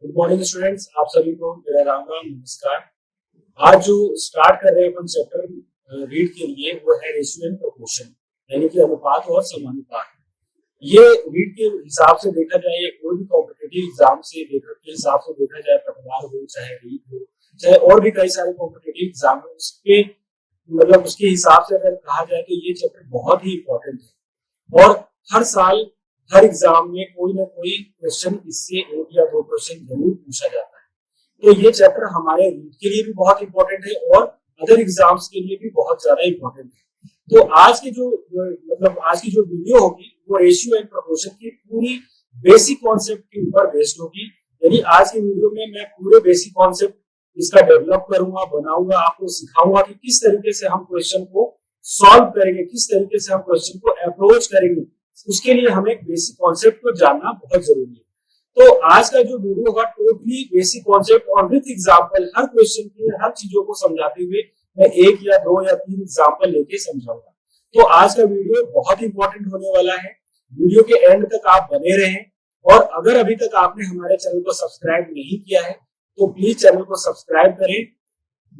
Good morning students, आप सभी को मेरा राम राम नमस्कार। आज जो स्टार्ट कर रहे हैं अपन चैप्टर रीड के लिए वो है रेशियो एंड प्रोपोर्शन, यानी कि अनुपात और समानुपात। ये रीड के हिसाब से देखा जाए या कोई भी कॉम्पिटिटिव एग्जाम से के हिसाब से देखा जाए, पटवार हो चाहे रीड हो चाहे और भी कई सारे कॉम्पिटिटिव एग्जाम हो, उसके मतलब उसके हिसाब से अगर कहा जाए तो ये चैप्टर बहुत ही इंपॉर्टेंट है। और हर साल हर एग्जाम में कोई ना कोई क्वेश्चन इससे एक या दो क्वेश्चन जरूर पूछा जाता है। तो ये चैप्टर हमारे रीड के लिए भी बहुत इंपॉर्टेंट है और अदर एग्जाम्स के लिए भी बहुत ज्यादा इंपॉर्टेंट है। तो आज की जो वीडियो होगी वो रेशियो एंड प्रोपोर्शन की पूरी बेसिक कॉन्सेप्ट के ऊपर बेस्ड होगी। यानी आज की वीडियो में मैं पूरे बेसिक कॉन्सेप्ट इसका डेवलप करूंगा, बनाऊंगा, आपको सिखाऊंगा कि किस तरीके से हम क्वेश्चन को सॉल्व करेंगे, किस तरीके से हम क्वेश्चन को अप्रोच करेंगे। उसके लिए हमें बेसिक कॉन्सेप्ट को जानना बहुत जरूरी है। तो आज का जो वीडियो होगा टोटली बेसिक कॉन्सेप्ट और विद एग्जांपल, हर क्वेश्चन की हर चीजों को समझाते हुए मैं एक या दो या तीन एग्जांपल लेके समझाऊंगा। तो आज का वीडियो बहुत इंपॉर्टेंट होने वाला है। वीडियो के एंड तक आप बने रहें और अगर अभी तक आपने हमारे चैनल को सब्सक्राइब नहीं किया है तो प्लीज चैनल को सब्सक्राइब करें।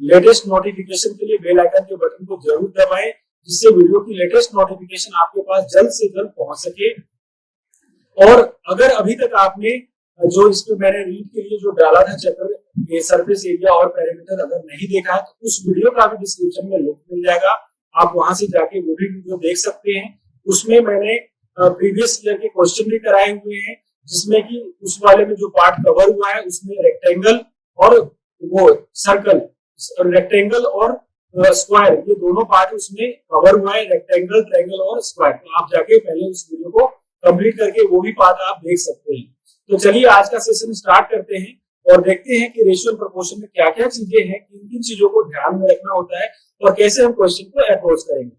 लेटेस्ट नोटिफिकेशन के लिए बेल आइकन के बटन को जरूर दबाएं, जिससे वीडियो की लेटेस्ट नोटिफिकेशन आपके पास जल्द से जल्द पहुंच सके। और अगर अभी तक आपने जो इसमें मैंने रीड के लिए जो डाला था चैप्टर सरफेस एरिया और पेरीमीटर अगर नहीं देखा है तो उस वीडियो का भी डिस्क्रिप्शन में लिंक मिल जाएगा, आप वहां से जाके वो भी वीडियो देख सकते हैं। उसमें मैंने प्रीवियस ईयर के क्वेश्चन भी कराए हुए हैं, जिसमें कि उस वाले में जो पार्ट कवर हुआ है उसमें रेक्टेंगल और वो सर्कल, रेक्टेंगल और स्क्वायर, ये दोनों पार्ट उसमें कवर हुआ है, रेक्टेंगल, ट्रायंगल और स्क्वायर। तो आप जाके पहले उस वीडियो को कंप्लीट करके वो भी पार्ट आप देख सकते हैं। तो चलिए आज का सेशन स्टार्ट करते हैं और देखते हैं कि रेशियो एंड प्रोपोर्शन में क्या क्या चीजें हैं, किन किन चीजों को ध्यान में रखना होता है और कैसे हम क्वेश्चन को अप्रोच करेंगे।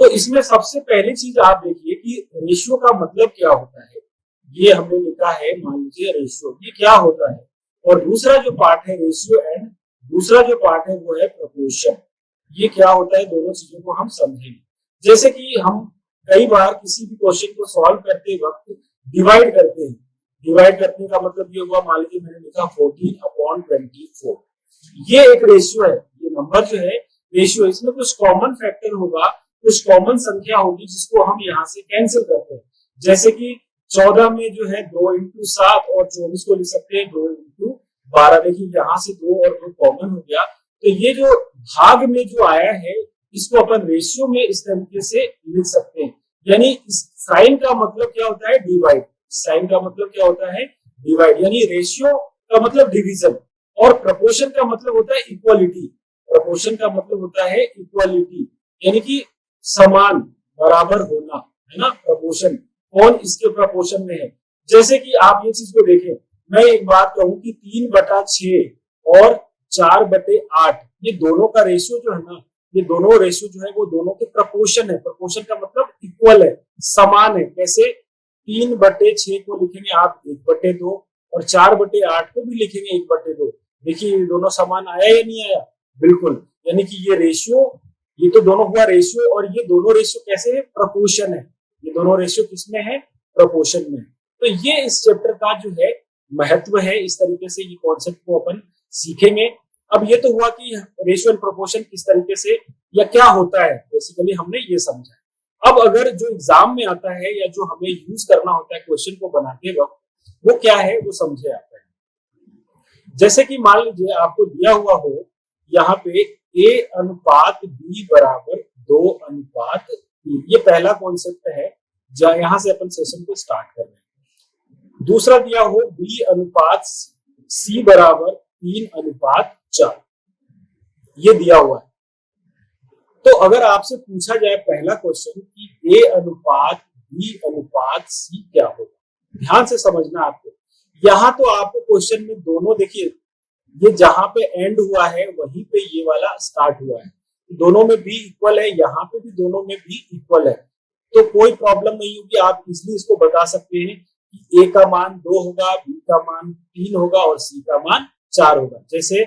तो इसमें सबसे पहली चीज आप देखिए कि रेशियो का मतलब क्या होता है। ये हमने लिखा है, मान लीजिए रेशियो, ये क्या होता है। और दूसरा जो पार्ट है रेशियो एंड दूसरा जो पार्ट है वो है प्रोपोर्शन, ये क्या होता है, दोनों चीजों को हम समझेंगे। जैसे कि हम कई बार किसी भी क्वेश्चन को सॉल्व करते वक्त डिवाइड करते हैं। डिवाइड करने का मतलब ये हुआ, मान लीजिए मैंने लिखा 14/24, ये एक रेशियो है। ये नंबर जो है रेशियो, इसमें कुछ कॉमन फैक्टर होगा, कुछ कॉमन संख्या होगी जिसको हम यहाँ से कैंसिल करते हैं। जैसे कि 14 में जो है 2x7 और 24 को लिख सकते हैं 2x12। देखिए यहाँ से 2 और 2 कॉमन हो गया। तो ये जो भाग में जो आया है इसको अपन रेशियो में इस तरीके से लिख सकते हैं। यानी इस साइन का मतलब क्या होता है, डिवाइड। साइन का मतलब क्या होता है, डिवाइड। यानी रेशियो का मतलब डिवीजन और प्रोपोर्शन का मतलब होता है इक्वालिटी। प्रोपोर्शन का मतलब होता है इक्वालिटी, यानी कि समान, बराबर होना, है ना। प्रोपोर्शन, कौन इसके प्रोपोर्शन में है। जैसे कि आप ये चीज को देखें, मैं एक बात कहूं कि 3/6 और 4/8 ये दोनों का रेशियो जो है ना, ये दोनों रेशियो जो है वो दोनों के प्रोपोर्शन है। प्रोपोर्शन का मतलब इक्वल है, समान है। कैसे, 3/6 को लिखेंगे आप 1/2 और 4/8 को भी लिखेंगे 1/2। देखिए ये दोनों समान आया या नहीं आया, बिल्कुल। यानी कि ये रेशियो, ये तो दोनों हुआ रेशियो और ये दोनों रेशियो कैसे है, प्रोपोर्शन है। ये दोनों रेशियो किसमें है, प्रोपोर्शन में। तो ये इस चैप्टर का जो है महत्व है। इस तरीके से ये कॉन्सेप्ट को अपन सीखेंगे। अब ये तो हुआ कि रेशियो एंड प्रोपोर्शन किस तरीके से या क्या होता है, बेसिकली हमने ये समझा। अब अगर जो एग्जाम में आता है या जो हमें यूज करना होता है क्वेश्चन को बनाते वक्त, वो क्या है वो समझे आप। जैसे कि मान लीजिए आपको दिया हुआ हो यहाँ पे A/B बराबर 2/3, ये पहला कॉन्सेप्ट है जहां यहाँ से अपन सेशन को स्टार्ट कर रहे हैं। दूसरा दिया हो B/C बराबर 3/4, ये दिया हुआ है। तो अगर आपसे पूछा जाए पहला क्वेश्चन कि A/B/C क्या होगा, ध्यान से समझना आपको। यहाँ तो आपको क्वेश्चन में दोनों, देखिए ये जहां पे एंड हुआ है वहीं पे ये वाला स्टार्ट हुआ है, दोनों में B इक्वल है, यहाँ पे भी दोनों में B इक्वल है। तो कोई प्रॉब्लम नहीं होगी, आप इजिली इसको बता सकते हैं कि A का मान 2 होगा, B का मान 3 होगा और C का मान 4 होगा। जैसे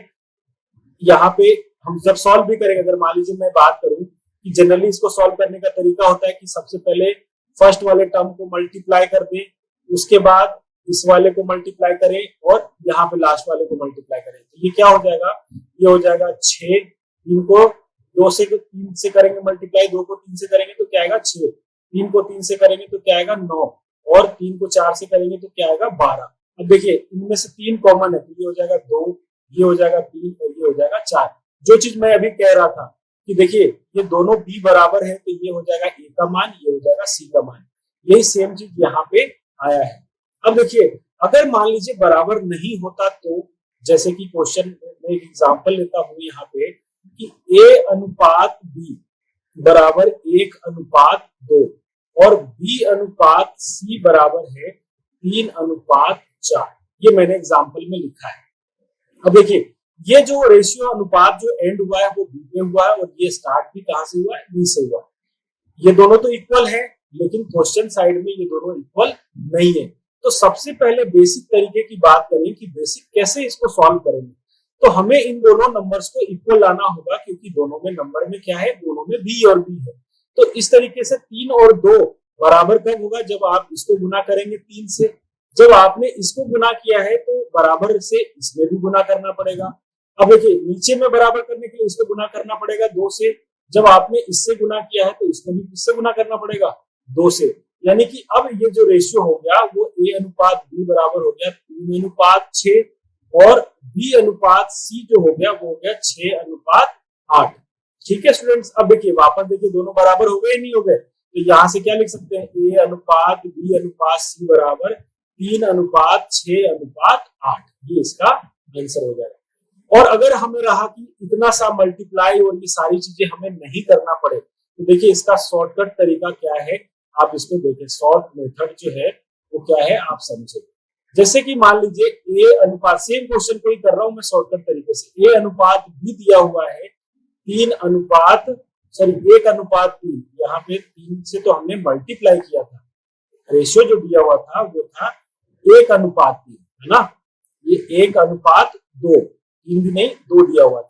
यहाँ पे हम जब सॉल्व भी करेंगे, अगर मान लीजिए मैं बात करूं कि जनरली इसको सॉल्व करने का तरीका होता है कि सबसे पहले फर्स्ट वाले टर्म को मल्टीप्लाई कर दें, उसके बाद इस वाले को मल्टीप्लाई करें और यहाँ पे लास्ट वाले को मल्टीप्लाई करें, तो ये क्या हो जाएगा, ये हो जाएगा 6, 3 को 2 से 3 से करेंगे मल्टीप्लाई, 2 को 3 से करेंगे तो क्या आएगा 6, 3 को 3 से करेंगे तो क्या आएगा 9, और 3 को 4 से करेंगे तो क्या आएगा 12। अब देखिए इनमें से 3 कॉमन है, तो ये हो जाएगा 2, ये हो जाएगा 3 और ये हो जाएगा 4। जो चीज मैं अभी कह रहा था कि देखिए ये दोनों b बराबर है, तो ये हो जाएगा a का मान, ये हो जाएगा c का मान। यही सेम चीज यहाँ पे आया है। अब देखिए अगर मान लीजिए बराबर नहीं होता, तो जैसे कि क्वेश्चन में एक एग्जांपल लेता हूं यहाँ पे कि a अनुपात b बराबर 1 अनुपात 2 और b अनुपात c बराबर है 3 अनुपात 4। ये मैंने एग्जांपल में लिखा है। अब देखिए ये जो रेशियो अनुपात जो एंड हुआ है वो बी पे हुआ है, और ये स्टार्ट भी कहां से हुआ है, बी से हुआ है। ये दोनों तो इक्वल है, लेकिन क्वेश्चन साइड में ये दोनों इक्वल नहीं है। तो सबसे पहले बेसिक तरीके की बात करें कि बेसिक कैसे इसको सॉल्व करेंगे, तो हमें इन दोनों नंबर्स को इक्वल लाना होगा, क्योंकि दोनों में नंबर में क्या है, दोनों में बी और बी है। तो इस तरीके से 3 और 2 बराबर कब होगा, जब आप इसको गुना करेंगे 3 से। जब आपने इसको गुना किया है तो बराबर से इसमें भी गुना करना पड़ेगा। अब देखिए नीचे में बराबर करने के लिए इसको गुना करना पड़ेगा 2 से। जब आपने इससे गुना किया है तो इसको भी इससे गुना करना पड़ेगा 2 से। यानी कि अब ये जो रेशियो हो गया वो a अनुपात b बराबर हो गया 3 अनुपात 6 और b अनुपात c जो हो गया वो हो गया 6 अनुपात 8। ठीक है स्टूडेंट्स, अब देखिए वापस देखिए दोनों बराबर हो गए नहीं हो गए, तो यहाँ से क्या लिख सकते हैं, a अनुपात b अनुपात c बराबर 3 अनुपात 6 अनुपात 8। ये इसका आंसर हो जाएगा। और अगर हमें रहा कि इतना सा मल्टीप्लाई और ये सारी चीजें हमें नहीं करना पड़े, तो देखिए इसका शॉर्टकट तरीका क्या है, आप इसको देखें। शॉर्ट मेथड जो है वो क्या है आप समझे। जैसे कि मान लीजिए a अनुपात, सेम क्वेश्चन को ही कर रहा हूं मैं शॉर्टकट तरीके से। a अनुपात b दिया हुआ है 1 अनुपात 3, यहाँ पे 3 से तो हमने मल्टीप्लाई किया था, रेशियो जो दिया हुआ था वो था 1 अनुपात 3, है ना। ये 1 अनुपात 2, 3 भी नहीं 2 दिया हुआ था।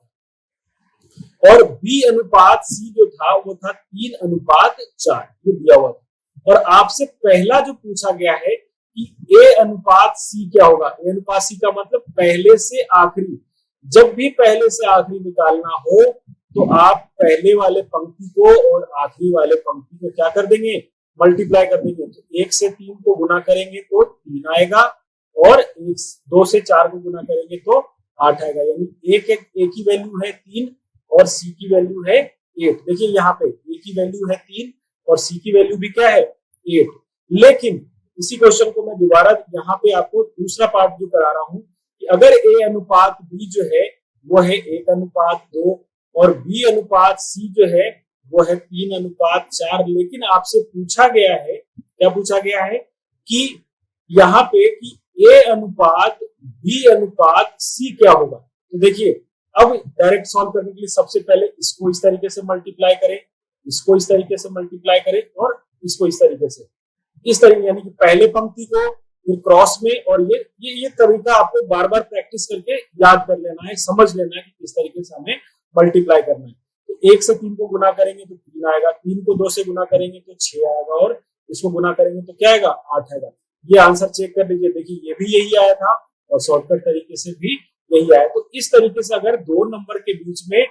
और b अनुपात c जो था वो था 3 अनुपात 4, ये दिया हुआ था। और आपसे पहला जो पूछा गया है कि a अनुपात c क्या होगा। a अनुपात c का मतलब पहले से आखिरी। जब भी पहले से आखिरी निकालना हो तो आप पहले वाले पंक्ति को और आखिरी वाले पंक्ति को क्या कर देंगे, मल्टीप्लाई कर देंगे। तो 1 से 3 को गुना करेंगे तो 3 आएगा, और 2 से 4 को गुना करेंगे तो 8 आएगा। यानी a की वैल्यू है 3 और c की वैल्यू है 8। देखिए यहाँ पे a की वैल्यू है 3 और c की वैल्यू भी क्या है 8। लेकिन इसी क्वेश्चन को मैं दोबारा यहाँ पे आपको दूसरा पार्ट जो करा रहा हूँ कि अगर a अनुपात b जो है वो है 1 अनुपात 2 और b अनुपात c जो है वो है 3 अनुपात 4। लेकिन आपसे पूछा गया है, क्या पूछा गया है कि यहाँ पे कि a अनुपात b अनुपात c क्या होगा। तो देखिए अब डायरेक्ट सॉल्व करने के लिए सबसे पहले इसको इस तरीके से मल्टीप्लाई करें, इसको इस तरीके से मल्टीप्लाई करें और इसको इस तरीके से, इस तरीके, यानी कि पहले पंक्ति को फिर क्रॉस में। और ये तरीका आपको बार बार प्रैक्टिस करके याद कर लेना है, समझ लेना है कि किस तरीके से हमें मल्टीप्लाई करना है। तो 1 से 3 को गुना करेंगे तो 3 आएगा, 3 को 2 से गुना करेंगे तो 6 आएगा, और इसको गुना करेंगे तो क्या आएगा 8 आएगा। ये आंसर चेक कर लीजिए, देखिए ये भी यही आया था और शॉर्टकट तरीके से भी यही आया। तो इस तरीके से अगर दो नंबर के बीच में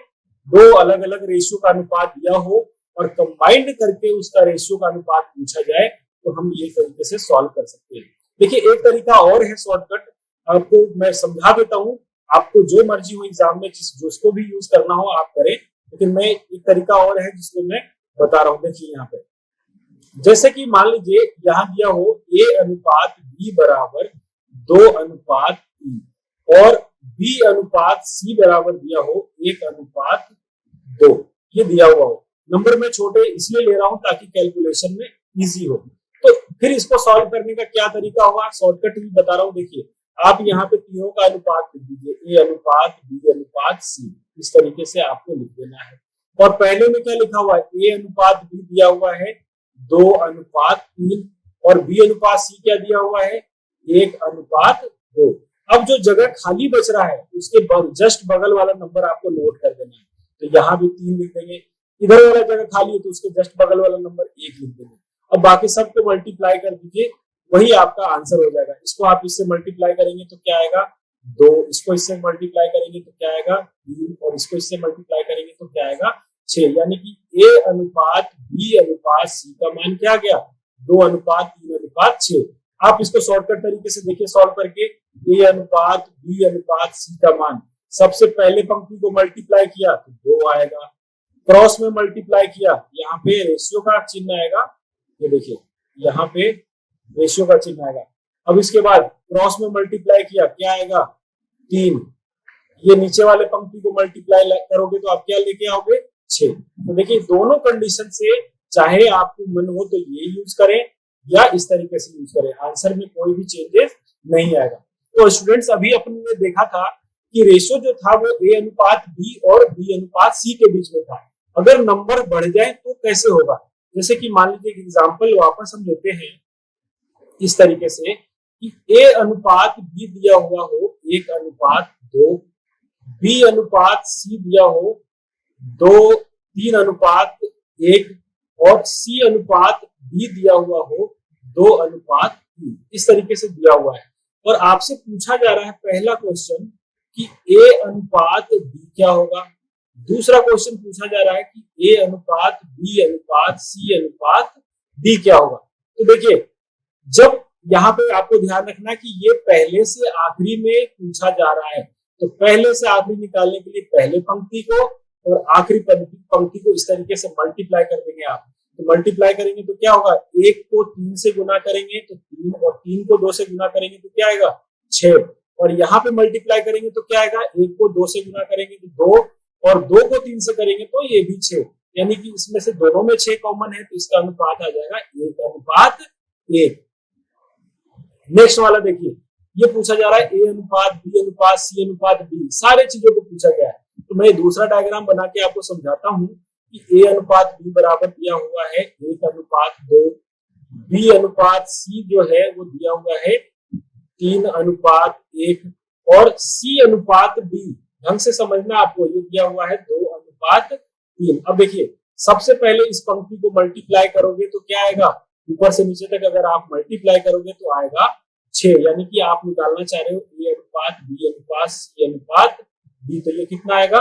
दो अलग अलग रेशियो का अनुपात दिया हो और कंबाइंड करके उसका रेशियो का अनुपात पूछा जाए तो हम ये तरीके से सॉल्व कर सकते हैं। देखिए एक तरीका और है शॉर्टकट, आपको मैं समझा देता हूँ, आपको जो मर्जी हो एग्जाम में जिसको भी यूज करना हो आप करें, लेकिन मैं एक तरीका और है जिसको मैं बता रहा हूँ। देखिए यहाँ पे जैसे कि मान लीजिए यहाँ दिया हो a अनुपात b बराबर 2 अनुपात 3 और b अनुपात c बराबर दिया हो 1 अनुपात 2, ये दिया हुआ हो। नंबर में छोटे इसलिए ले रहा हूं ताकि कैलकुलेशन में इजी हो। तो फिर इसको सॉल्व करने का क्या तरीका होगा, शॉर्टकट भी बता रहा हूं। देखिए आप यहाँ पे तीनों का अनुपात लिख दीजिए, a अनुपात b अनुपात c, इस तरीके से आपको लिख देना है। और पहले में क्या लिखा हुआ है, a अनुपात b दिया हुआ है 2 अनुपात 3 और b अनुपात c क्या दिया हुआ है 1 अनुपात 2। अब जो जगह खाली बच रहा है उसके जस्ट बगल वाला नंबर आपको नोट कर देना है। तो यहाँ भी 3 लिख देंगे, इधर वाला जगह खाली है तो उसके जस्ट बगल वाला नंबर 1 लिख देंगे। अब बाकी सबको मल्टीप्लाई कर दीजिए, वही आपका आंसर हो जाएगा। इसको आप इससे मल्टीप्लाई करेंगे तो क्या आएगा 2, इसको इससे मल्टीप्लाई करेंगे तो क्या आएगा 3 और इसको इससे मल्टीप्लाई करेंगे तो क्या आएगा 6। यानी कि A अनुपात B अनुपात C का मान क्या आ गया 2 अनुपात 3 अनुपात 6। आप इसको शॉर्टकट तरीके से देखिए सॉल्व करके, A अनुपात B अनुपात C का मान सबसे पहले पंक्ति को मल्टीप्लाई किया तो 2 आएगा, क्रॉस में मल्टीप्लाई किया यहाँ पे रेशियो का चिन्ह आएगा, ये देखिए यहाँ पे रेशियो का चिन्ह आएगा। अब इसके बाद क्रॉस में मल्टीप्लाई किया क्या आएगा 3, ये नीचे वाले पंक्ति को मल्टीप्लाई करोगे तो आप क्या लेके आओगे 6। तो देखिए दोनों कंडीशन से चाहे आपको मन हो तो ये यूज करें या इस तरीके से यूज करें, आंसर में कोई भी चेंजेस नहीं आएगा। तो स्टूडेंट्स अभी अपन ने देखा था कि रेशियो जो था वो A अनुपात B और B अनुपात C के बीच में था। अगर नंबर बढ़ जाए तो कैसे होगा, जैसे कि मान लीजिए एक एग्जांपल वापस हम लेते हैं इस तरीके से कि A अनुपात B दिया हुआ हो 1 अनुपात 2, B अनुपात C दिया हो 3 अनुपात 1 और C अनुपात D दिया हुआ हो 2 अनुपात 3, इस तरीके से दिया हुआ है। और आपसे पूछा जा रहा है पहला क्वेश्चन कि A अनुपात B क्या होगा, दूसरा क्वेश्चन पूछा जा रहा है कि A अनुपात B अनुपात C अनुपात D क्या होगा। तो देखिए जब यहाँ पे आपको ध्यान रखना कि ये पहले से आखिरी में पूछा जा रहा है, तो पहले से आखिरी निकालने के लिए पहले पंक्ति को और आखिरी पंक्ति को इस तरीके से मल्टीप्लाई कर देंगे आप। तो मल्टीप्लाई करेंगे तो क्या होगा 1 को 3 से गुना करेंगे तो 3 और 3 को 2 से गुना करेंगे तो क्या आएगा 6 और यहाँ पे मल्टीप्लाई करेंगे तो क्या आएगा 1 को 2 से गुना करेंगे तो 2 और 2 को 3 से करेंगे तो ये भी 6, यानी कि इसमें से दोनों में 6 कॉमन है तो इसका अनुपात आ जाएगा 1 अनुपात 1। नेक्स्ट वाला देखिए, ये पूछा जा रहा है A अनुपात B अनुपात C अनुपात D, सारे चीजों को पूछा गया है। तो मैं दूसरा डायग्राम बना के आपको समझाता हूँ कि A अनुपात B बराबर दिया हुआ है 1 अनुपात 2, B अनुपात C जो है वो दिया हुआ है 3 अनुपात 1 और C अनुपात D ढंग से समझना आपको, ये दिया हुआ है 2 अनुपात 3। अब देखिए सबसे पहले इस पंक्ति को मल्टीप्लाई करोगे तो क्या आएगा, ऊपर से नीचे तक अगर आप मल्टीप्लाई करोगे तो आएगा 6, यानी कि आप निकालना चाह रहे हो A अनुपात B अनुपात C अनुपात D, तो ये कितना आएगा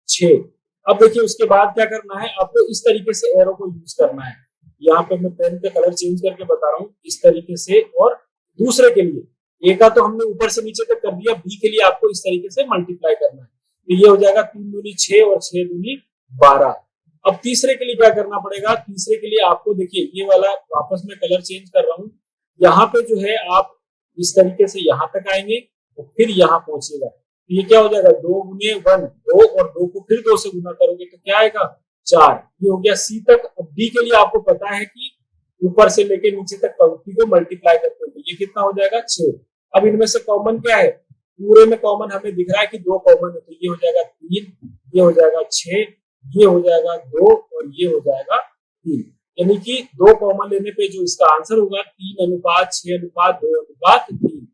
6। अब देखिए उसके बाद क्या करना है, आपको इस तरीके से एरो को यूज करना है। यहाँ पे मैं पेन का कलर चेंज करके बता रहा हूँ इस तरीके से, और दूसरे के लिए A का तो हमने ऊपर से नीचे तक कर दिया, B के लिए आपको इस तरीके से मल्टीप्लाई करना है। तो ये हो जाएगा 3 दूनी 6 और 6 दूनी 12। अब तीसरे के लिए क्या करना पड़ेगा, तीसरे के लिए आपको देखिए ये वाला वापस में कलर चेंज कर रहा हूँ, यहाँ पे जो है आप इस तरीके से यहाँ तक आएंगे और फिर यहाँ पहुंचेगा। तो ये क्या हो जाएगा 2 गुने 1 2 और 2 को फिर 2 से गुना करोगे तो क्या आएगा 4। ये हो गया C तक। अब D के लिए आपको पता है कि ऊपर से लेके नीचे तक पंक्ति को मल्टीप्लाई करते हैं, ये कितना हो जाएगा 6। अब इनमें से कॉमन क्या है, पूरे में कॉमन हमें दिख रहा है कि 2 कॉमन है, तो ये हो जाएगा 3, ये हो जाएगा 6, ये हो जाएगा 2 और ये हो जाएगा 3, यानी कि 2 कॉमन लेने पे जो इसका आंसर होगा 3 अनुपात 6 अनुपात 2 अनुपात 3,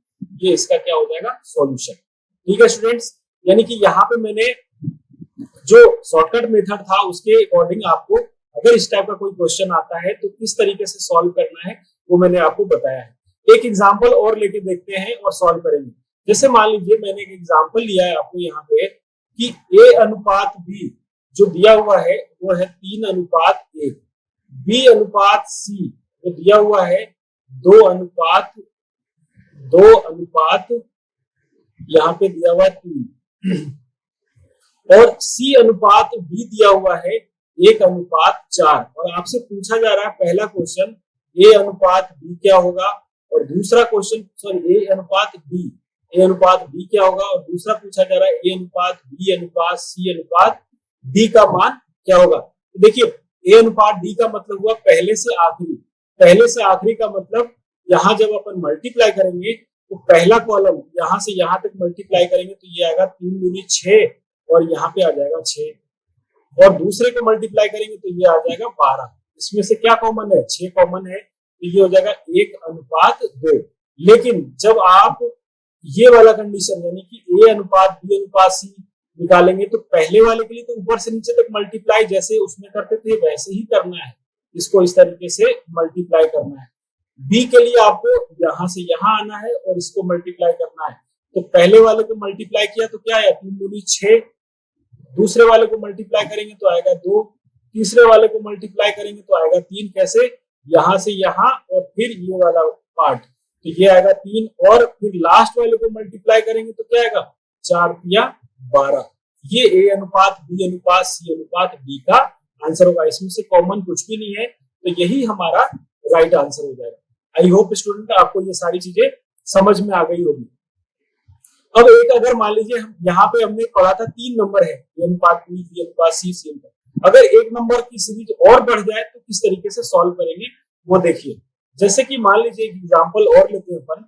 ये इसका क्या हो जाएगा सॉल्यूशन। ठीक है स्टूडेंट्स, यानी कि यहाँ पे मैंने जो शॉर्टकट मेथड था उसके अकॉर्डिंग आपको अगर इस टाइप का कोई क्वेश्चन आता है तो किस तरीके से सॉल्व करना है वो मैंने आपको बताया है। एक एग्जांपल और लेके देखते हैं और सॉल्व करेंगे। जैसे मान लीजिए मैंने एक एग्जांपल लिया है आपको यहाँ पे कि A अनुपात B जो दिया हुआ है वो है 3 अनुपात 1, B अनुपात C जो दिया हुआ है 2 अनुपात यहाँ पे दिया हुआ है 3 और C अनुपात B दिया हुआ है 1 अनुपात 4। और आपसे पूछा जा रहा है पहला क्वेश्चन A अनुपात B क्या होगा और दूसरा क्वेश्चन A अनुपात B क्या होगा और दूसरा पूछा जा रहा है A अनुपात B अनुपात C अनुपात D का मान क्या होगा। तो देखिए A अनुपात D का मतलब हुआ पहले से आखिरी का मतलब यहाँ जब अपन मल्टीप्लाई करेंगे तो पहला कॉलम यहाँ से यहाँ तक मल्टीप्लाई करेंगे तो ये आएगा 3 दूनी 6 और यहाँ पे आ जाएगा 6 और दूसरे को मल्टीप्लाई करेंगे तो ये आ जाएगा 12। इसमें से क्या कॉमन है 6 कॉमन है तो ये हो जाएगा 1 अनुपात 2। लेकिन जब आप ये वाला कंडीशन यानी कि A अनुपात B अनुपात C निकालेंगे तो पहले वाले के लिए तो ऊपर से नीचे तक मल्टीप्लाई जैसे उसमें करते थे वैसे ही करना है, इसको इस तरीके से मल्टीप्लाई करना है। बी के लिए आपको यहां से यहां आना है और इसको मल्टीप्लाई करना है। तो पहले वाले को मल्टीप्लाई किया तो क्या आया, 3 दूनी 6, दूसरे वाले को मल्टीप्लाई करेंगे तो आएगा 2, तीसरे वाले को मल्टीप्लाई करेंगे तो आएगा 3। कैसे, यहां से यहां और फिर ये वाला पार्ट, तो ये आएगा 3, और फिर लास्ट वाले को मल्टीप्लाई करेंगे तो क्या आएगा, 4 या 12। ये ए अनुपात बी अनुपात सी अनुपात डी का आंसर होगा। इसमें से कॉमन कुछ भी नहीं है, तो यही हमारा राइट आंसर हो जाएगा। आई होप स्टूडेंट आपको ये सारी चीजें समझ में आ गई होगी। अब एक अगर मान लीजिए यहाँ पे हमने पढ़ा था 3 नंबर है, ए अनुपात बी, बी अनुपात सी, सी अनुपात, अगर एक नंबर की सीरीज और बढ़ जाए तो किस तरीके से सॉल्व करेंगे वो देखिए। जैसे कि मान लीजिए एक एग्जांपल और लेते हैं अपन,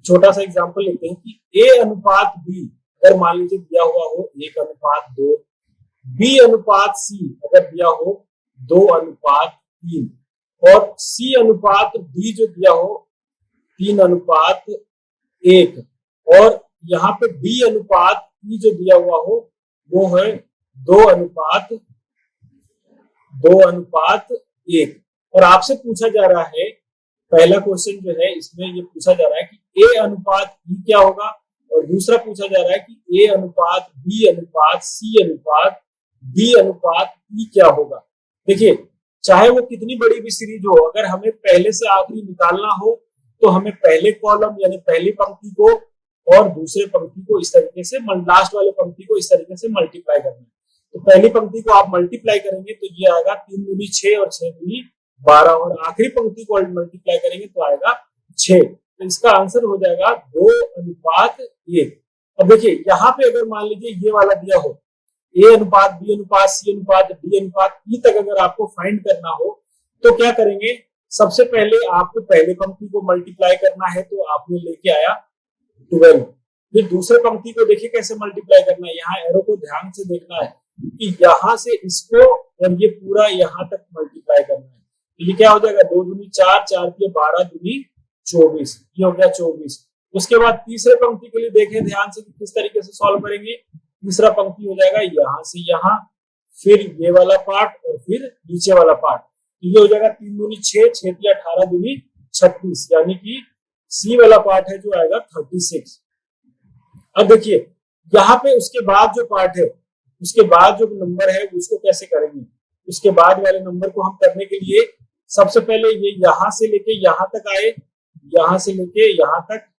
छोटा सा एग्जांपल लेते हैं कि ए अनुपात बी अगर मान लीजिए दिया हुआ हो 1 अनुपात 2, बी अनुपात सी अगर दिया हो 2 अनुपात 3, और सी अनुपात डी जो दिया हो 3 अनुपात 1, और यहाँ पे डी अनुपात ई जो दिया हुआ हो वो है 2 अनुपात 1। और आपसे पूछा जा रहा है, पहला क्वेश्चन जो है इसमें ये पूछा जा रहा है कि ए अनुपात ई क्या होगा, और दूसरा पूछा जा रहा है कि ए अनुपात बी अनुपात सी अनुपात डी अनुपात ई क्या होगा। देखिए, चाहे वो कितनी बड़ी भी सीरीज हो, अगर हमें पहले से आखिरी निकालना हो तो हमें पहले कॉलम यानी पहली पंक्ति को और दूसरे पंक्ति को इस तरीके से, लास्ट वाले पंक्ति को इस तरीके से मल्टीप्लाई करना है। तो पहली पंक्ति को आप मल्टीप्लाई करेंगे तो ये आएगा 3 दूनी 6 और 6 दूनी 12, और आखिरी पंक्ति को मल्टीप्लाई करेंगे तो आएगा 6। तो इसका आंसर हो जाएगा 2 अनुपात 1। अब देखिए यहाँ पे अगर मान लीजिए ये वाला दिया हो ए अनुपात बी अनुपात सी अनुपात डी अनुपात ई तक अगर आपको फाइंड करना हो तो क्या करेंगे, सबसे पहले आपको पहले पंक्ति को मल्टीप्लाई करना है, तो आपने लेके आया 12। फिर दूसरे पंक्ति को देखिए कैसे मल्टीप्लाई करना है, यहाँ एरो को ध्यान से देखना है कि यहाँ से इसको और ये पूरा यहाँ तक मल्टीप्लाई करना है। तो ये क्या हो जाएगा, 2 दूनी 4, 4 के 12 दूनी 24, ये हो गया 24। उसके बाद तीसरे पंक्ति के लिए देखें ध्यान से किस तरीके से सॉल्व करेंगे। तीसरा पंक्ति हो जाएगा यहाँ से यहाँ, फिर ये वाला पार्ट और फिर नीचे वाला पार्ट, तो ये हो जाएगा 3 दूनी 6, 6 के 18 दूनी 36, यानी कि सी वाला पार्ट है जो आएगा 36। अब देखिए यहाँ पे उसके बाद जो पार्ट है, उसके बाद जो नंबर है उसको कैसे करेंगे। उसके बाद वाले नंबर को हम करने के लिए सबसे पहले ये यहाँ से लेके यहाँ तक आए, यहाँ से लेके यहाँ तक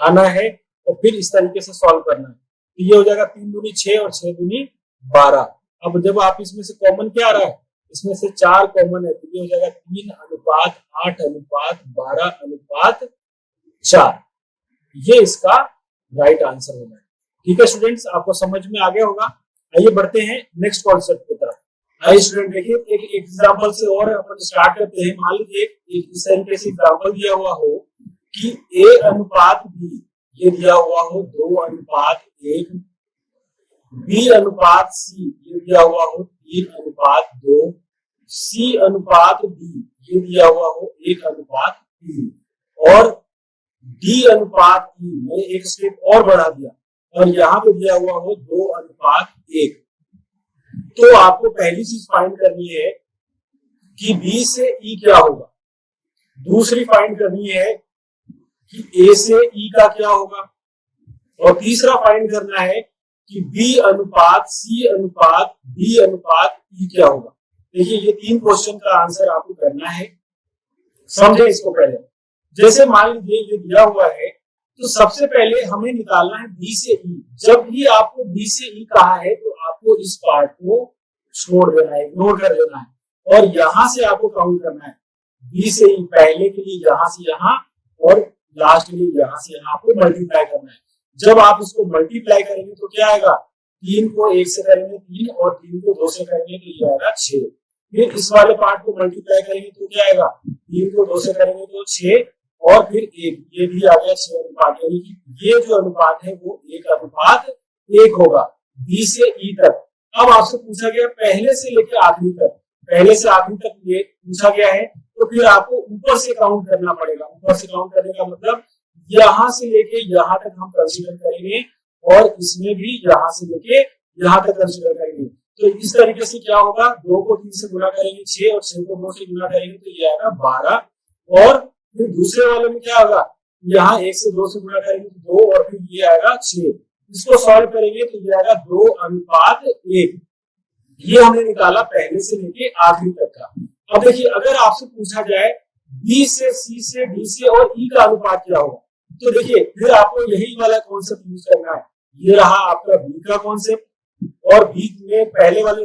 आना है और फिर इस तरीके से सॉल्व करना है। तो ये हो जाएगा 3 दूनी 6 और 6 दूनी 12। अब जब आप इसमें से कॉमन क्या आ रहा है, इसमें से 4 कॉमन है, तो ये हो जाएगा 3 अनुपात 8 अनुपात 12 अनुपात 4। ये इसका राइट आंसर होगा। ठीक है स्टूडेंट्स, आपको समझ में आ गया होगा। आइए बढ़ते हैं नेक्स्ट कॉन्सेप्ट की तरफ। आइए स्टूडेंट देखिए एक एग्जांपल से और अपन स्टार्ट करते हैं। मान लीजिए एक इस तरीके से एग्जांपल दिया हुआ हो कि ए अनुपात बी ये दिया हुआ हो 2 अनुपात 1, बी अनुपात सी ये दिया हुआ हो 3 अनुपात 2, सी अनुपात डी ये दिया हुआ हो 1 अनुपात 3, और डी अनुपात ई में एक स्टेप और बढ़ा दिया और यहाँ पे दिया हुआ हो 2 अनुपात 1। तो आपको पहली चीज फाइंड करनी है कि बी से ई क्या होगा, दूसरी फाइंड करनी है कि ए से ई का क्या होगा, और तीसरा फाइंड करना है कि बी अनुपात सी अनुपात डी अनुपात ई क्या होगा। देखिए ये 3 क्वेश्चन का आंसर आपको करना है। समझे इसको पहले, जैसे मान लीजिए ये दिया हुआ है तो सबसे पहले हमें निकालना है बी से ई। जब भी आपको बी से ई कहा है तो आपको इस पार्ट को छोड़ देना है, इग्नोर कर देना है, और यहां से आपको काउंट करना है बी से ई, पहले के लिए यहां से यहां और लास्ट के लिए यहां से यहां आपको मल्टीप्लाई करना है। जब आप इसको मल्टीप्लाई करेंगे तो क्या आएगा, 3 को 1 से करेंगे 3 और 3 को 2 से करेंगे तो ये आएगा 6। फिर इस वाले पार्ट को मल्टीप्लाई करेंगे तो क्या आएगा, 3 को 2 से करेंगे तो 6 और फिर 1, ये भी आ गया 6 अनुपात, यानी कि ये जो अनुपात है वो 1 अनुपात 1 होगा बी से ई तक। अब आपसे पूछा गया पहले से लेकर आखिरी तक, पहले से आखिरी तक ये पूछा गया है, तो फिर आपको ऊपर से काउंट करना पड़ेगा। ऊपर से काउंट करने का मतलब यहां से लेके यहां तक हम कंसीडर करेंगे और इसमें भी यहां से लेके यहां तक कंसीडर करेंगे। तो इस तरीके से क्या होगा, 2 को 3 से गुना करेंगे 6 और 6 को 2 से गुना करेंगे तो ये आएगा 12 और फिर दूसरे वाले में क्या होगा, यहाँ 1 से 2 से गुणा करेंगे तो 2 और फिर ये आएगा 6। इसको सॉल्व करेंगे तो ये आएगा 2:1। ये हमने निकाला पहले से लेके आखिरी तक का। अब देखिए अगर आपसे पूछा जाए बी से, सी से, डी से और ई का अनुपात क्या होगा, तो देखिए फिर आपको यही वाला कॉन्सेप्ट यूज करना है। ये रहा आपका बी का कॉन्सेप्ट और बी में पहले वाले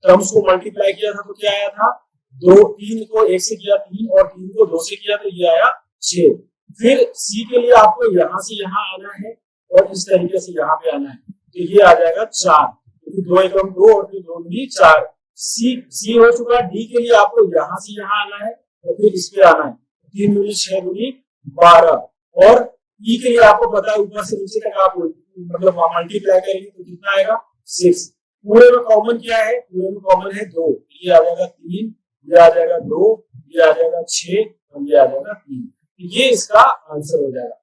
टर्म्स को मल्टीप्लाई किया था तो क्या आया था, 3 को 1 से किया 3 और 3 को 2 से किया तो ये आया 6। फिर सी के लिए आपको यहाँ से यहाँ आना है और इस तरीके से यहाँ पे आना है तो ये आ जाएगा 4, क्योंकि 2 एकम 2 और फिर 2 दूनी 4। सी हो चुका। डी के लिए आपको यहाँ से यहाँ आना है और फिर इस पे आना है, 3 दूनी 6 दूनी 12। और ई के लिए आपको पता है ऊपर से नीचे तक आप मतलब मल्टीप्लाई करेंगे तो कितना आएगा 6। पूरे में कॉमन क्या है, पूरे में कॉमन है 2, ये आ जाएगा 3, ये आ जाएगा 2, ये आ जाएगा 6 और ये आ जाएगा 3। ये इसका आंसर हो जाएगा।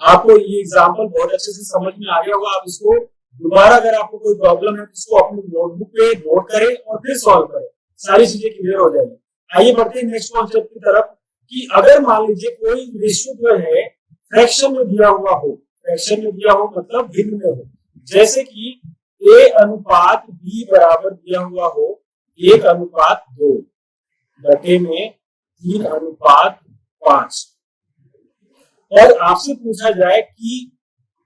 आपको ये एग्जांपल बहुत अच्छे से समझ में आ गया होगा। आप इसको दोबारा अगर आपको कोई प्रॉब्लम है तो इसको अपनी नोटबुक पे नोट करें और फिर सॉल्व करें, सारी चीजें क्लियर हो जाएगी। आइए बढ़ते हैं नेक्स्ट कॉन्सेप्ट की तरफ कि अगर मान लीजिए कोई रेशियो जो है फ्रैक्शन में दिया हुआ हो, फ्रैक्शन में दिया हो मतलब भिन्न में हो, जैसे कि a अनुपात b बराबर दिया हुआ हो 1:2 बटे में 3:5 और आपसे पूछा जाए कि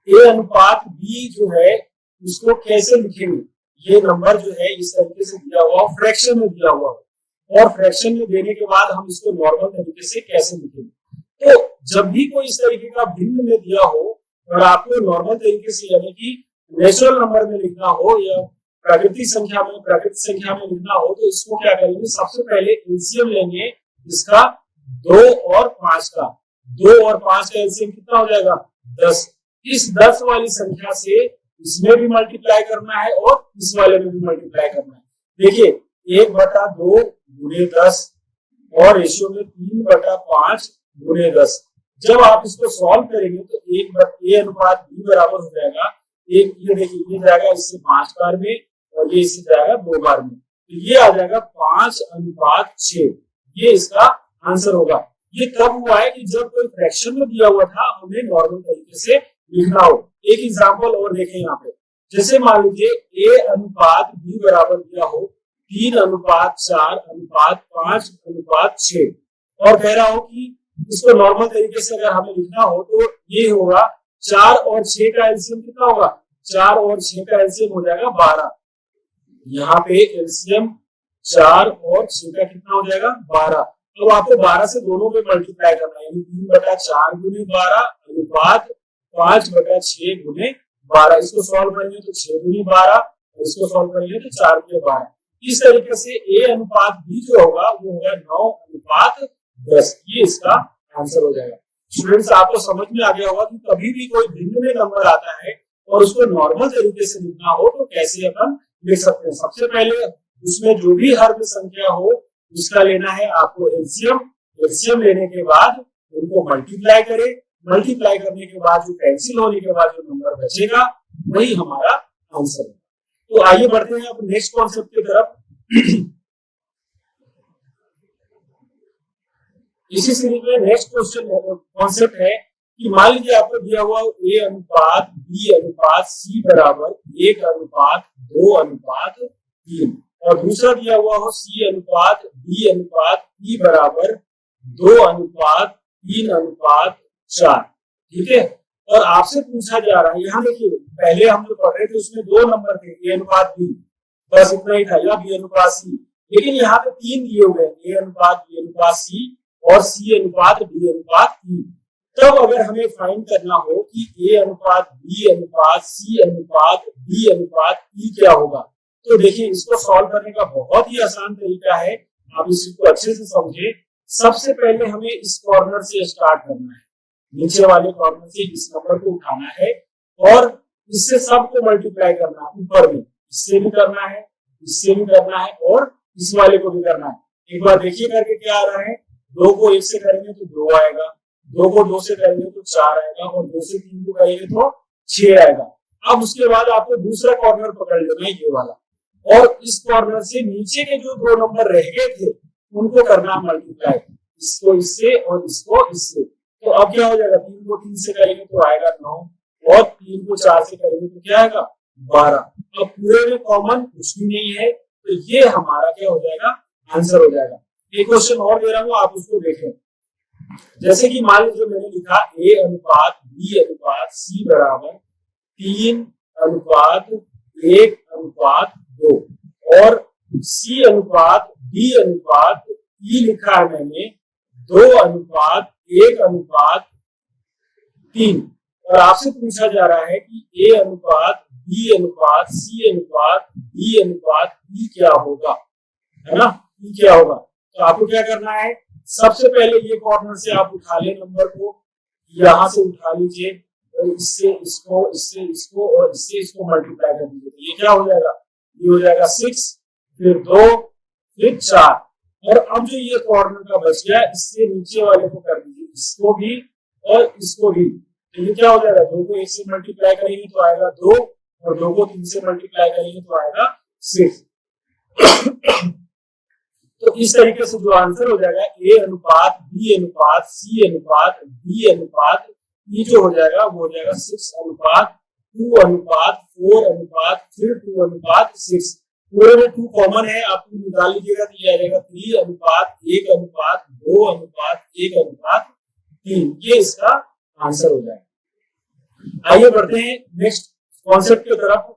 a अनुपात b जो है उसको कैसे लिखेंगे। ये नंबर जो है इस तरीके से दिया हुआ फ्रैक्शन में दिया हुआ और फ्रैक्शन में देने के बाद हम इसको नॉर्मल तरीके से कैसे लिखेंगे। तो जब भी कोई इस तरीके का भिन्न में दिया हो और आपको नॉर्मल तरीके से यानी कि नेचुरल नंबर में लिखना हो या प्राकृतिक संख्या में लिखना हो तो इसको क्या करेंगे, सबसे पहले एलसीएम लेंगे इसका 2 और 5 का। 2 और 5 का एलसीएम कितना हो जाएगा 10। इस 10 वाली संख्या से इसमें भी मल्टीप्लाई करना है और इस वाले में भी मल्टीप्लाई करना है। देखिए 1/2 गुणे 10 और रेशियो में 3/5 गुणे 10। जब आप इसको सॉल्व करेंगे तो a अनुपात b बराबर हो जाएगा एक, ये देखिए ये जाएगा इससे 5 बार में और ये इससे जाएगा 2 बार में, तो ये आ जाएगा 5:6। ये इसका आंसर होगा। ये तब हुआ है कि जब कोई फ्रैक्शन में दिया हुआ था हमें नॉर्मल तरीके से लिखना हो। एक एग्जांपल और देखें यहाँ पे, जैसे मान लीजिए a अनुपात b बराबर दिया हो 3:4:5:6 और कह रहा हो कि इसको नॉर्मल तरीके से अगर हमें लिखना हो तो ये होगा 4 और 6 का एलसीएम कितना होगा, 4 और 6 का एलसीएम हो जाएगा 12। यहाँ पे एलसीएम 4 और 6 का कितना हो जाएगा 12। तो आपको 12 से दोनों पे मल्टीप्लाई करना है, 3/4 गुणे 12 अनुपात 5/6 गुणे 12। इसको सॉल्व करेंगे तो 6 गुणे 12 और इसको सॉल्व करेंगे तो 4 गुणे 12। इस तरीके से a अनुपात b जो होगा वो होगा 9:10। ये इसका आंसर हो जाएगा। स्टूडेंट्स आपको समझ में आ गया होगा कि कभी भी कोई भिन्न में नंबर आता है और उसको नॉर्मल तरीके से लिखना हो तो कैसे अपन लिख सकते हैं। सबसे पहले उसमें जो भी हर संख्या हो उसका लेना है आपको एलसीएम। एलसीएम लेने के बाद उनको मल्टीप्लाई करें, मल्टीप्लाई करने के बाद जो कैंसिल होने के बाद जो नंबर बचेगा वही हमारा आंसर है। तो आइए बढ़ते हैं अब नेक्स्ट कॉन्सेप्ट की तरफ। इसी सीरीज में नेक्स्ट क्वेश्चन कॉन्सेप्ट है कि मान लीजिए आपको दिया हुआ a अनुपात b अनुपात c बराबर 1:2:3 और दूसरा दिया हुआ हो c अनुपात b अनुपात e बराबर 2:3:4। ठीक है, और आपसे पूछा जा रहा है, यहाँ देखिए पहले हम जो पढ़ रहे थे उसमें 2 नंबर थे a अनुपात b, बस इतना ही था, या b अनुपात c। लेकिन यहाँ पे 3 दिए हुए हैं, a अनुपात b अनुपात c और c अनुपात b अनुपात e। तब अगर हमें फाइंड करना हो कि a अनुपात b अनुपात c अनुपात b अनुपात e क्या होगा, तो देखिए इसको सॉल्व करने का बहुत ही आसान तरीका है, आप इसको अच्छे से समझे। सबसे पहले हमें इस कॉर्नर से स्टार्ट करना है, नीचे वाले कॉर्नर से इस नंबर को उठाना है और इससे सबको मल्टीप्लाई करना है ऊपर में, इससे भी करना है, इससे भी करना है और इस वाले को भी करना है। एक बार देखिए करके क्या आ रहा है, 2 को 1 से करेंगे तो 2 आएगा, 2 को 2 से करेंगे तो 4 आएगा और 2 से 3 को करेंगे तो 6 आएगा। अब उसके बाद आपको दूसरा कॉर्नर पकड़ लेना है ये वाला, और इस कॉर्नर से नीचे के जो 2 नंबर रह गए थे उनको करना मल्टीप्लाई। इसको इससे और इसको इससे। तो अब क्या हो जाएगा, 3 को 3 से करेंगे तो आएगा 9 और 3 को 4 से करेंगे तो क्या आएगा 12। अब पूरे में कॉमन कुछ भी नहीं है तो ये हमारा क्या हो जाएगा, आंसर हो जाएगा। एक क्वेश्चन और दे रहा हूं, आप उसको देखें। जैसे कि मान लीजिए मैंने लिखा A अनुपात B अनुपात C बराबर 3 अनुपात 1 अनुपात 2 और C अनुपात D अनुपात E लिखा है मैंने 2 अनुपात 1 अनुपात 3 और आपसे पूछा जा रहा है कि A अनुपात B अनुपात C अनुपात D अनुपात E क्या होगा, है ना, E क्या होगा। तो आपको क्या करना है, सबसे पहले ये कॉर्नर से आप उठा ले नंबर को, यहां से उठा लीजिए और इससे इसको, इससे इसको और इससे इसको मल्टीप्लाई कर दीजिए। तो ये क्या हो जाएगा, ये हो जाएगा 6 फिर 2 फिर 4 और अब जो ये कॉर्नर का बच गया इससे नीचे वाले को कर दीजिए, इसको भी और इसको भी। तो ये क्या हो जाएगा, 2 को 1 से मल्टीप्लाई करेंगे तो आएगा 2 और 2 को 3 से मल्टीप्लाई करेंगे तो आएगा 6। तो इस तरीके से जो आंसर हो जाएगा A अनुपात B अनुपात C अनुपात D अनुपात E जो हो जाएगा वो हो जाएगा 6 अनुपात 2 अनुपात 4 अनुपात फिर 2 अनुपात 6। पूरे में 2 कॉमन है, आप निकाल लीजिएगा तो ये आ जाएगा 3 अनुपात 1 अनुपात 2 अनुपात 1 अनुपात 3। ये इसका आंसर हो जाएगा। आइए बढ़ते हैं नेक्स्ट कॉन्सेप्ट की तरफ।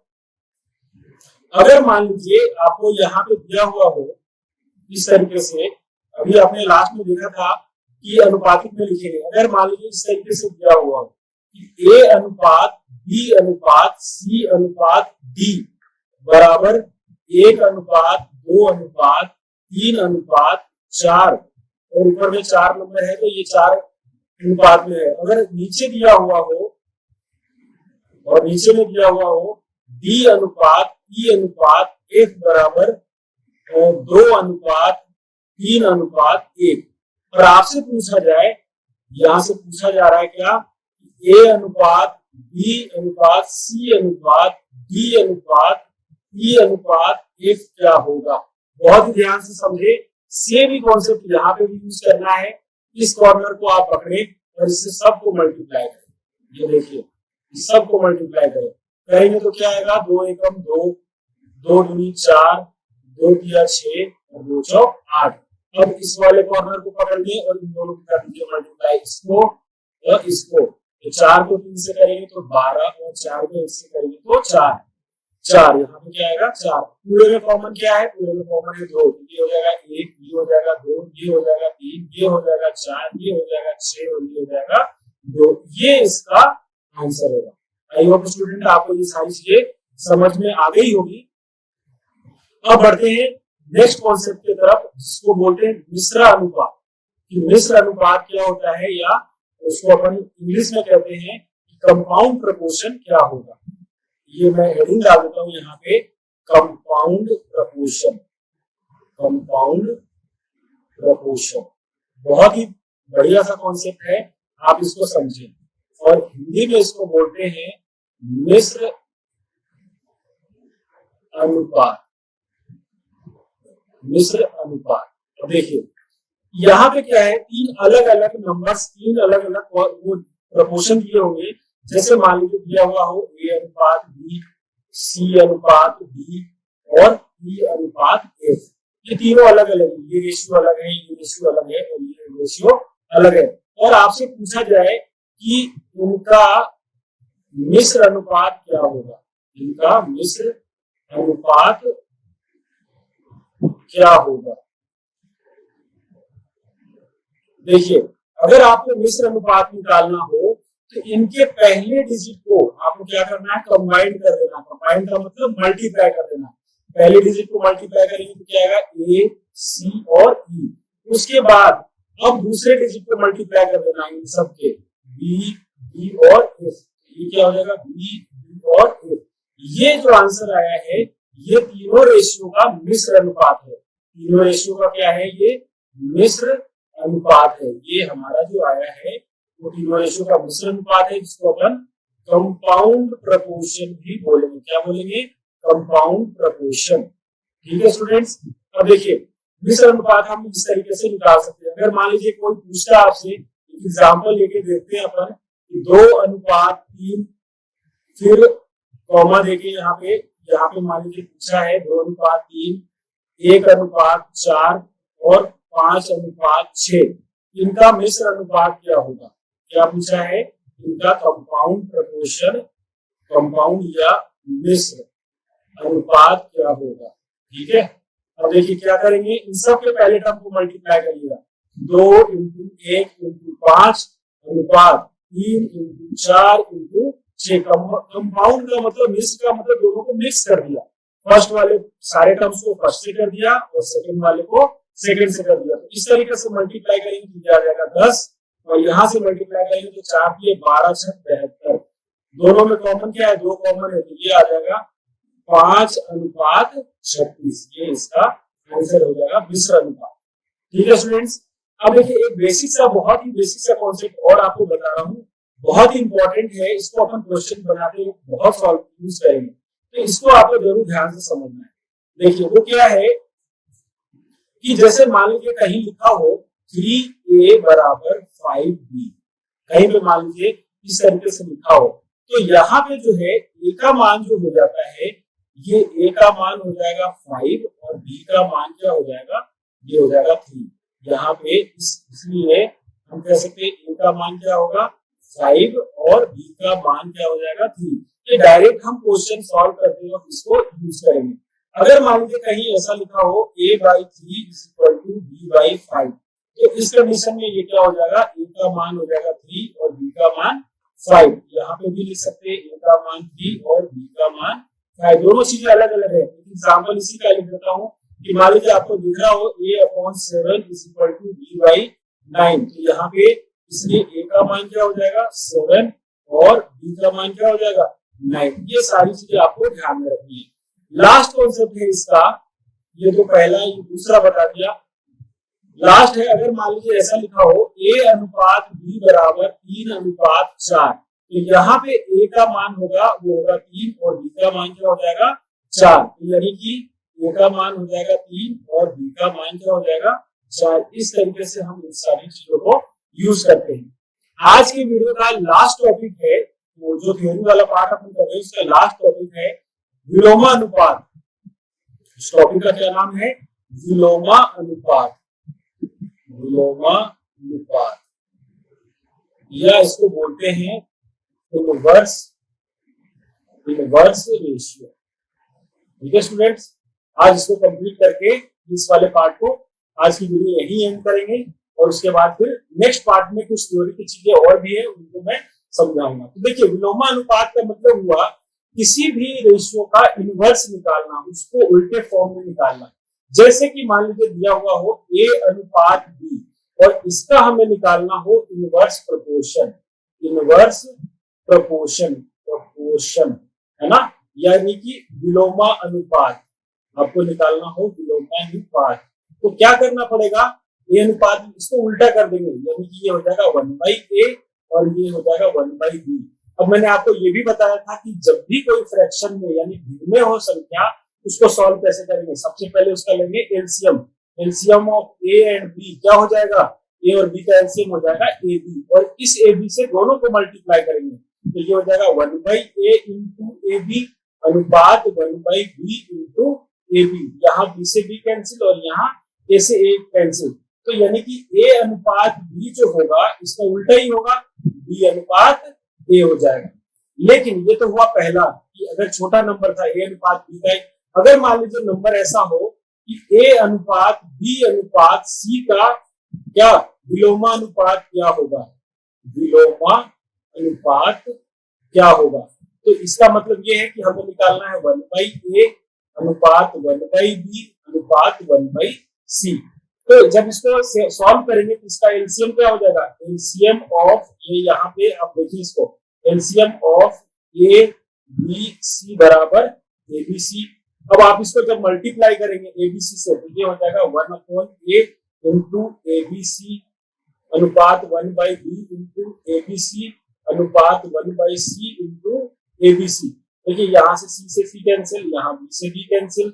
अगर मान लीजिए आपको यहाँ पे दिया हुआ हो इस तरीके से, अभी आपने लास्ट में देखा था कि अनुपातिक में लिखेंगे, अगर मान लीजिए इस तरीके से दिया हुआ हो कि A अनुपात B अनुपात C अनुपात D बराबर 1 अनुपात 2 अनुपात 3 अनुपात 4 और ऊपर में 4 नंबर है तो ये 4 अनुपात में है। अगर नीचे दिया हुआ हो और नीचे में दिया हुआ हो D अनुपात E अनुपात F बराबर 2 अनुपात 3 अनुपात 1 और आपसे पूछा जाए, यहां से पूछा जा रहा है क्या, A अनुपात B अनुपात C अनुपात D अनुपात E अनुपात F क्या होगा। बहुत ही ध्यान से समझे, सेम ही कॉन्सेप्ट यहाँ पे भी यूज करना है। इस कॉर्नर को आप पकड़े और इससे सबको मल्टीप्लाई करें। ये देखिए सबको मल्टीप्लाई करें, करेंगे तो क्या आएगा, 2 एकम 2, 2 दूनी 4, 2 तिया 6 और 2 चौक 8। अब इस वाले कॉर्नर को पकड़ लिए और इन दोनों को कर दीजिए मल्टीप्लाई, इसको और इसको। तो 4 को 3 से करेंगे तो 12 और 4 को 1 से करेंगे तो 4। यहाँ पे क्या आएगा 4। पूरे में कॉमन क्या है, पूरे में कॉमन है 2, ये हो जाएगा 1, ये हो जाएगा 2, ये हो जाएगा 3, ये हो जाएगा 4, ये हो जाएगा 6 और ये हो जाएगा 2। ये इसका आंसर होगा। आई होप स्टूडेंट आपको ये सारी चीजें समझ में आ गई होगी। अब बढ़ते हैं नेक्स्ट कॉन्सेप्ट की तरफ जिसको बोलते हैं मिश्र अनुपात। कि मिश्र अनुपात क्या होता है या उसको अपन इंग्लिश में कहते हैं कंपाउंड प्रपोर्शन क्या होगा। ये मैं हेडिंग डाल देता हूं यहाँ पे, कंपाउंड प्रपोर्शन। कंपाउंड प्रपोर्शन बहुत ही बढ़िया सा कॉन्सेप्ट है, आप इसको समझें। और हिंदी में इसको बोलते हैं मिश्र अनुपात। मिश्र अनुपात। अब देखिए यहाँ पे क्या है, 3 अलग अलग नंबर्स, 3 अलग अलग वो प्रपोर्शन दिए होंगे। जैसे मान लीजिए दिया हुआ हो A अनुपात B, C अनुपात D और E अनुपात F। ये तीनों अलग अलग है, ये रेशियो अलग है, ये रेशियो अलग है और ये रेशियो अलग है। और आपसे पूछा जाए कि उनका मिश्र अनुपात क्या होगा, इनका मिश्र अनुपात क्या होगा। देखिए अगर आपको मिश्र अनुपात निकालना हो तो इनके पहले डिजिट को आपको क्या करना है, कंबाइन कर देना। कंबाइन का मतलब मल्टीप्लाई कर देना। पहले डिजिट को मल्टीप्लाई करेंगे तो क्या आएगा, A, C और E। उसके बाद अब दूसरे डिजिट को मल्टीप्लाई कर देना इन सबके, B, D और F। ये क्या हो जाएगा, B, D और F। ये जो आंसर आया है ये तीनों रेशियो का मिश्र अनुपात है। तीनों रेशियो का क्या है, ये मिश्र अनुपात है। ये हमारा जो आया है वो तीनों रेशियो का मिश्र अनुपात है, जिसको अपन कंपाउंड प्रपोर्शन भी बोलेंगे। क्या बोलेंगे, कंपाउंड प्रपोर्शन। ठीक है स्टूडेंट्स। अब देखिए मिश्र अनुपात हम इस तरीके से निकाल सकते हैं। अगर मान लीजिए कोई पूछता है आपसे, एग्जाम्पल लेके देखते हैं अपन, 2:3, फिर कॉमा देके यहाँ पे मान लीजिए पूछा है 2:3, 1:4 और 5:6, इनका मिश्र अनुपात क्या होगा? क्या पूछा है? इनका कंपाउंड प्रपोर्शन, कंपाउंड या मिश्र अनुपात क्या होगा। ठीक है, अब देखिए क्या करेंगे, इन सब के पहले टर्म को मल्टीप्लाई करिएगा। 2 × 1 × 5 अनुपात 3 × 4 × 6। कंपाउंड का मतलब, मिक्स का मतलब दोनों को मिक्स कर दिया। फर्स्ट वाले सारे टर्म्स को फर्स्ट से कर दिया और सेकंड वाले को सेकंड से कर दिया। तो इस तरीके से मल्टीप्लाई करेंगे तो क्या आ जाएगा 10, और यहां से मल्टीप्लाई करेंगे तो 4 × 12 = 72। दोनों में कॉमन क्या है? 2 कॉमन है, तो ये आ जाएगा 5:36। ये इसका आंसर हो जाएगा, मिश्र अनुपात। ठीक है स्टूडेंट्स, अब देखिए एक बेसिक सा, बहुत ही बेसिक सा कॉन्सेप्ट और आपको बता रहा हूँ, बहुत ही इंपॉर्टेंट है। इसको अपन क्वेश्चन बनाते हुए बहुत सॉल्व यूज करेंगे, तो इसको आपको जरूर ध्यान से समझना है। देखिए वो क्या है कि जैसे मान लीजिए कहीं लिखा हो 3a = 5b, कहीं पे मान लीजिए इस तरीके से लिखा हो, तो यहाँ पे जो है a का मान जो हो जाता है, ये a का मान हो जाएगा 5 और b का मान क्या हो जाएगा? ये हो जाएगा 3। यहाँ पे इसलिए हम कह सकते हैं a का मान क्या होगा? 5 और b का मान क्या हो जाएगा? 3। ये डायरेक्ट हम क्वेश्चन सॉल्व करते वक्त इसको यूज करेंगे। अगर मान लीजिए कहीं ऐसा लिखा हो a/3 = b/5, तो इस कंडीशन में ये क्या हो जाएगा? a का मान हो जाएगा 3 और b का मान 5। यहाँ पे भी लिख सकते हैं a का मान 3 और b का मान 5। दोनों चीजें अलग अलग है। एग्जाम्पल इसी का लिख देता हूँ कि मान लीजिए आपको दिख रहा हो a/7 = b/9, तो यहाँ पे इसलिए a का मान क्या हो जाएगा? 7 और b का मान क्या हो जाएगा? 9। ये सारी चीजें आपको ध्यान में रखनी है। लास्ट कॉन्सेप्ट है इसका, ये तो पहला, ये दूसरा बता दिया। लास्ट है, अगर मान लीजिए ऐसा लिखा हो a/b = 3:4, तो यहाँ पे a का मान होगा, वो होगा 3 और b का मान क्या हो जाएगा? 4। यानी कि a का मान हो जाएगा 3 और b का मान क्या हो जाएगा? 4। इस तरीके से हम इन सारी चीजों को यूज करते हैं। आज की वीडियो का लास्ट टॉपिक है, वो जो थ्योरी वाला पार्ट अपन कर रहे हैं, उसका लास्ट टॉपिक है विलोमा अनुपात। इस टॉपिक का क्या नाम है? विलोमा अनुपात। विलोमा अनुपात, या इसको बोलते हैं इनवर्स रेशियो। ठीक है स्टूडेंट्स, आज इसको कंप्लीट करके इस वाले पार्ट को, आज की वीडियो यही एंड करेंगे, और उसके बाद फिर नेक्स्ट पार्ट में कुछ थ्योरी की चीजें और भी है, उनको मैं समझाऊंगा। तो देखिए, विलोमा अनुपात का मतलब हुआ किसी भी रेशियो का इनवर्स निकालना, उसको उल्टे फॉर्म में निकालना। जैसे कि मान लीजिए दिया हुआ हो a/b, और इसका हमें निकालना हो इनवर्स प्रोपोर्शन। इनवर्स प्रोपोर्शन है ना, यानी कि विलोमा अनुपात आपको निकालना हो, विलोमा अनुपात। तो क्या करना पड़ेगा? a अनुपात, इसको उल्टा कर देंगे, यानी कि ये हो जाएगा 1/a और ये हो जाएगा 1/b। अब मैंने आपको ये भी बताया था कि जब भी कोई फ्रैक्शन में यानी भिन्न हो संख्या, उसको सॉल्व कैसे करेंगे? सबसे पहले उसका लेंगे LCM. LCM of a and b क्या हो जाएगा? a और b का एलसीएम हो जाएगा ab, और इस ab से दोनों को मल्टीप्लाई करेंगे, तो ये हो जाएगा 1/a × ab अनुपात 1/b × ab। यहाँ b से b कैंसिल और यहाँ a से a कैंसिल, तो यानी कि a अनुपात b जो होगा इसका उल्टा ही होगा, b अनुपात a हो जाएगा। लेकिन ये तो हुआ पहला कि अगर छोटा नंबर था a अनुपात b का, अगर मान लीजिए नंबर ऐसा हो कि a अनुपात b अनुपात c का क्या विलोमा अनुपात क्या होगा? विलोमा अनुपात क्या होगा? तो इसका मतलब ये है कि हमें निकालना है 1/a अनुपात 1/b अनुपात 1/c। तो जब इसको सॉल्व करेंगे तो इसका एलसीएम क्या हो जाएगा? एलसीएम ऑफ, ये यहाँ पे आप देखिए इसको, LCM of a b c = abc। अब आप इसको जब मल्टीप्लाई करेंगे abc से, तो ये हो जाएगा 1/a × abc अनुपात 1/b × abc अनुपात 1/c × abc। देखिए यहाँ से c कैंसिल, यहाँ b से b कैंसिल,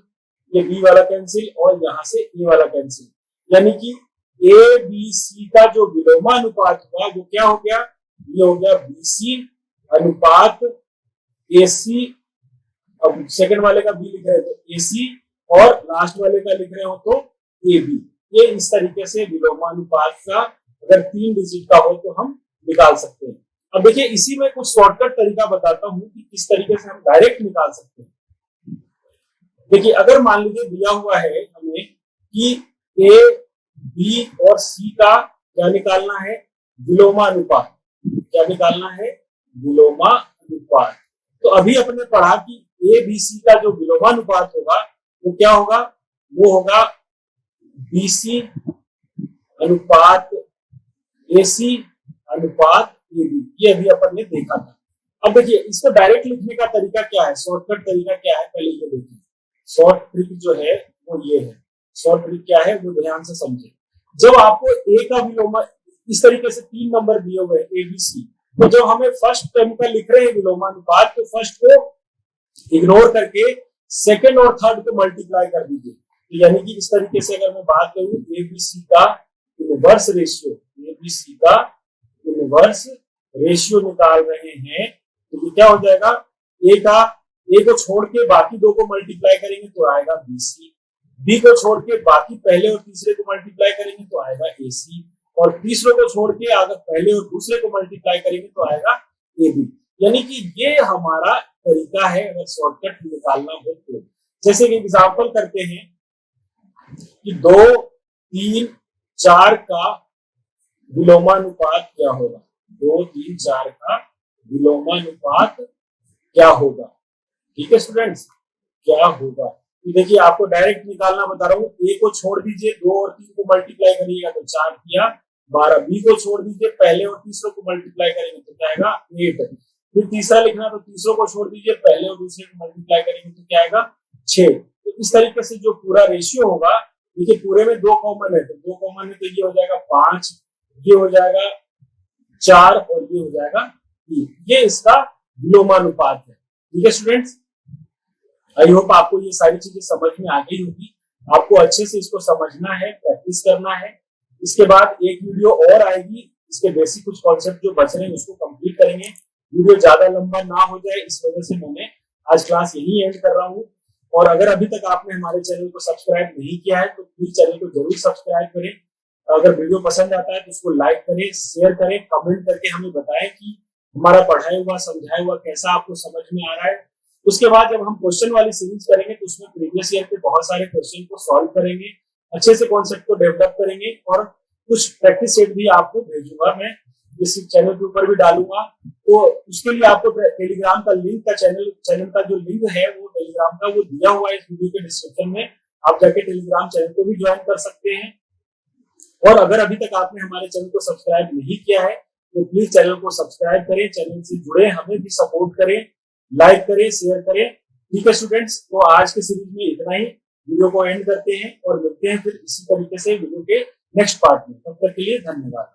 ये बी वाला कैंसिल और यहाँ से ए वाला कैंसिल, यानी कि ए बी सी का जो विलोमानुपात हुआ वो क्या हो गया, ये हो गया बीसी अनुपात एसी। अब सेकंड वाले का बी लिख रहे हो तो एसी और लास्ट वाले का लिख रहे हो तो ए बी। ये इस तरीके से विलोमानुपात का अगर 3 डिजिट का हो तो हम निकाल सकते हैं। अब देखिए इसी में कुछ शॉर्टकट तरीका बताता हूं कि किस तरीके से हम डायरेक्ट निकाल सकते हैं। देखिए अगर मान लीजिए दिया हुआ है हमें कि ए बी और सी का क्या निकालना है, विलोमानुपात। क्या निकालना है, विलोमानुपात। तो अभी अपने पढ़ा कि ए बी सी का जो विलोमानुपात होगा वो क्या होगा, वो होगा बीसी अनुपात एसी अनुपात ए बी। ये अभी अपन ने देखा था। अब देखिए इसको डायरेक्ट लिखने का तरीका क्या है, शॉर्टकट तरीका क्या है, पहले ये देखिए। शॉर्ट ट्रिक जो है वो ये है। शॉर्ट ट्रिक क्या है वो ध्यान से समझे। जब आपको ए का विलोमा इस तरीके से 3 नंबर दिए हुए ए बी सी, तो जब हमें फर्स्ट टर्म का लिख रहे हैं विलोमानुपात तो फर्स्ट को इग्नोर करके सेकंड और थर्ड को मल्टीप्लाई कर दीजिए। तो यानी कि इस तरीके से अगर मैं बात करूं ए बी सी का inverse ratio, A B C का इनवर्स रेशियो निकाल रहे हैं तो क्या हो जाएगा, ए को छोड़ के बाकी दो को मल्टीप्लाई करेंगे तो आएगा बीसी, बी को छोड़ के बाकी पहले और तीसरे को मल्टीप्लाई करेंगे तो आएगा एसी, और तीसरे को छोड़ के अगर पहले और दूसरे को मल्टीप्लाई करेंगे तो आएगा ए बी। यानी कि ये हमारा तरीका है अगर शॉर्टकट निकालना हो तो। जैसे कि एग्जांपल करते हैं कि 2, 3, 4 का विलोमानुपात क्या होगा, 2, 3, 4 का विलोमानुपात क्या होगा। ठीक है स्टूडेंट्स, क्या होगा। तो देखिए आपको डायरेक्ट निकालना बता रहा हूँ। ए को छोड़ दीजिए, 2 और 3 को मल्टीप्लाई करिएगा तो 4 किया 12। बी को छोड़ दीजिए, पहले और तीसरे को मल्टीप्लाई करेंगे तो क्या आएगा 8। फिर तीसरा लिखना तो तीसरों को छोड़ दीजिए, पहले और दूसरे को मल्टीप्लाई करेंगे तो क्या आएगा 6। तो इस तरीके से जो पूरा रेशियो होगा, देखिए पूरे में 2 कॉमन है तो 2 कॉमन है तो ये हो जाएगा 5, ये हो जाएगा 4 और ये हो जाएगा 3। ये इसका विलोमानुपात है। ठीक है स्टूडेंट्स, आई होप आपको ये सारी चीजें समझ में आ गई होगी। आपको अच्छे से इसको समझना है, प्रैक्टिस करना है। इसके बाद एक वीडियो और आएगी, इसके बेसिक कुछ कॉन्सेप्ट जो बच रहे हैं उसको कंप्लीट करेंगे। वीडियो ज्यादा लंबा ना हो जाए इस वजह से मैंने आज क्लास यही एंड कर रहा हूँ। और अगर अभी तक आपने हमारे चैनल को सब्सक्राइब नहीं किया है तो प्लीज चैनल को जरूर सब्सक्राइब करें। अगर वीडियो पसंद आता है तो उसको लाइक करें, शेयर करें, कमेंट करके हमें बताएं कि हमारा पढ़ाया हुआ समझाया हुआ कैसा आपको समझ में आ रहा है। उसके बाद जब हम क्वेश्चन वाली सीरीज करेंगे तो उसमें प्रीवियस ईयर के बहुत सारे क्वेश्चन को सॉल्व करेंगे, अच्छे से कॉन्सेप्ट को डेवलप करेंगे और कुछ प्रैक्टिस सेट भी आपको भेजूंगा मैं, इस चैनल के ऊपर भी डालूंगा। तो उसके लिए आपको टेलीग्राम का लिंक का चैनल का जो लिंक है वो टेलीग्राम का वो दिया हुआ है इस वीडियो के डिस्क्रिप्शन में। आप जाके टेलीग्राम चैनल को भी ज्वाइन कर सकते हैं। और अगर अभी तक आपने हमारे चैनल को सब्सक्राइब नहीं किया है तो प्लीज चैनल को सब्सक्राइब करें, चैनल से जुड़े, हमें भी सपोर्ट करें, लाइक करें, शेयर करें। ठीक है स्टूडेंट्स, तो आज के सीरीज में इतना ही। वीडियो को एंड करते हैं और मिलते हैं फिर इसी तरीके से वीडियो के नेक्स्ट पार्ट में। तब तक के लिए धन्यवाद।